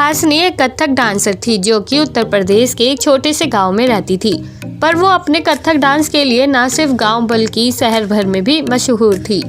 सुहासिनी एक कथक डांसर थी जो कि उत्तर प्रदेश के एक छोटे से गांव में रहती थी, पर वो अपने कथक डांस के लिए न सिर्फ गांव बल्कि शहर भर में भी मशहूर थी,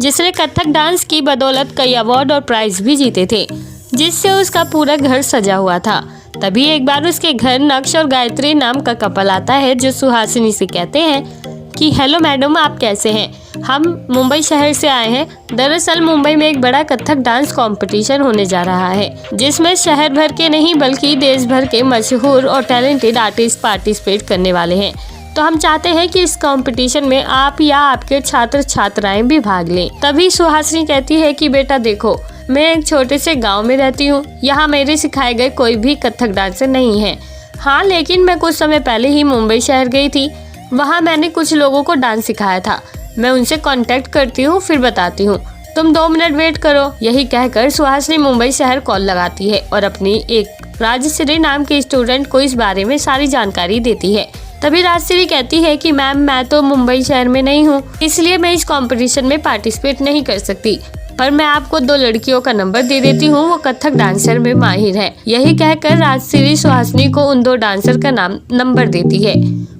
जिसने कथक डांस की बदौलत कई अवार्ड और प्राइज भी जीते थे, जिससे उसका पूरा घर सजा हुआ था। तभी एक बार उसके घर नक्श और गायत्री नाम का कपल आता है, जो सुहासिनी से कहते हैं कि हेलो मैडम, आप कैसे हैं? हम मुंबई शहर से आए हैं। दरअसल मुंबई में एक बड़ा कथक डांस कंपटीशन होने जा रहा है, जिसमें शहर भर के नहीं बल्कि देश भर के मशहूर और टैलेंटेड आर्टिस्ट पार्टिसिपेट करने वाले हैं। तो हम चाहते हैं कि इस कंपटीशन में आप या आपके छात्र छात्राएं भी भाग लें। तभी सुहासिनी कहती है कि बेटा देखो, मैं एक छोटे से गांव में रहती हूँ, यहाँ मेरे सिखाए गए कोई भी कथक डांसर नहीं है। हाँ, लेकिन मैं कुछ समय पहले ही मुंबई शहर गई थी, वहाँ मैंने कुछ लोगों को डांस सिखाया था। मैं उनसे कांटेक्ट करती हूँ, फिर बताती हूँ, तुम 2 मिनट वेट करो। यही कहकर सुहासिनी मुंबई शहर कॉल लगाती है और अपनी एक राजश्री नाम के स्टूडेंट को इस बारे में सारी जानकारी देती है। तभी राजश्री कहती है कि मैम, मैं तो मुंबई शहर में नहीं हूँ, इसलिए मैं इस कंपटीशन में पार्टिसिपेट नहीं कर सकती, पर मैं आपको 2 लड़कियों का नंबर दे देती हूँ, वो कथक डांसर में माहिर है। यही कहकर राजश्री सुहासिनी को उन 2 डांसर का नंबर देती है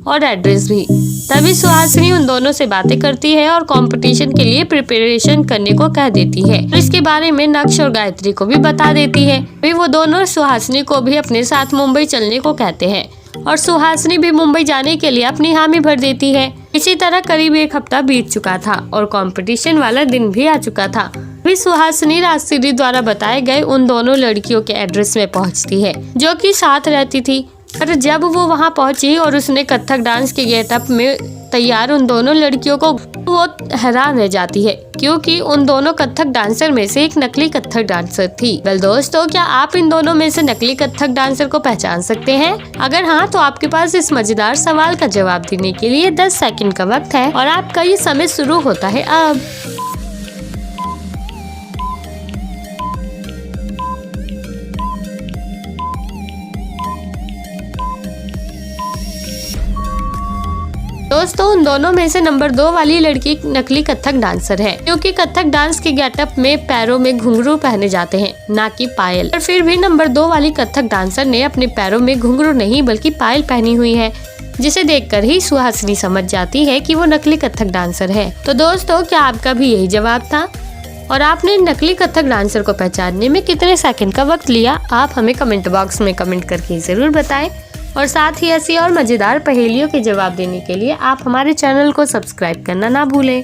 और एड्रेस भी। तभी सुहासिनी उन दोनों से बातें करती है और कंपटीशन के लिए प्रिपरेशन करने को कह देती है। तो इसके बारे में नक्श और गायत्री को भी बता देती है। फिर वो दोनों सुहासिनी को भी अपने साथ मुंबई चलने को कहते हैं और सुहासिनी भी मुंबई जाने के लिए अपनी हामी भर देती है। इसी तरह करीब 1 हफ्ता बीत चुका था और कंपटीशन वाला दिन भी आ चुका था। फिर सुहासिनी राजश्री द्वारा बताए गए उन दोनों लड़कियों के एड्रेस में पहुंचती है, जो कि साथ रहती थी। पर जब वो वहां पहुंची और उसने कथक डांस के गेटअप में तैयार उन दोनों लड़कियों को, वो हैरान रह जाती है, क्योंकि उन दोनों कथक डांसर में से एक नकली कथक डांसर थी। वेल दोस्तों, क्या आप इन दोनों में से नकली कथक डांसर को पहचान सकते हैं? अगर हाँ, तो आपके पास इस मजेदार सवाल का जवाब देने के लिए 10 सेकंड का वक्त है और आपका ये समय शुरू होता है अब। दोस्तों, उन दोनों में से नंबर 2 वाली लड़की नकली कथक डांसर है, क्योंकि कथक डांस के गेटअप में पैरों में घुंघरू पहने जाते हैं, ना कि पायल। पर फिर भी नंबर 2 वाली कथक डांसर ने अपने पैरों में घुंघरू नहीं बल्कि पायल पहनी हुई है, जिसे देखकर ही सुहासिनी समझ जाती है कि वो नकली कथक डांसर है। तो दोस्तों, क्या आपका भी यही जवाब था और आपने नकली कथक डांसर को पहचानने में कितने सेकंड का वक्त लिया? आप हमें कमेंट बॉक्स में कमेंट करके जरूर बताएं और साथ ही ऐसी और मजेदार पहेलियों के जवाब देने के लिए आप हमारे चैनल को सब्सक्राइब करना ना भूलें।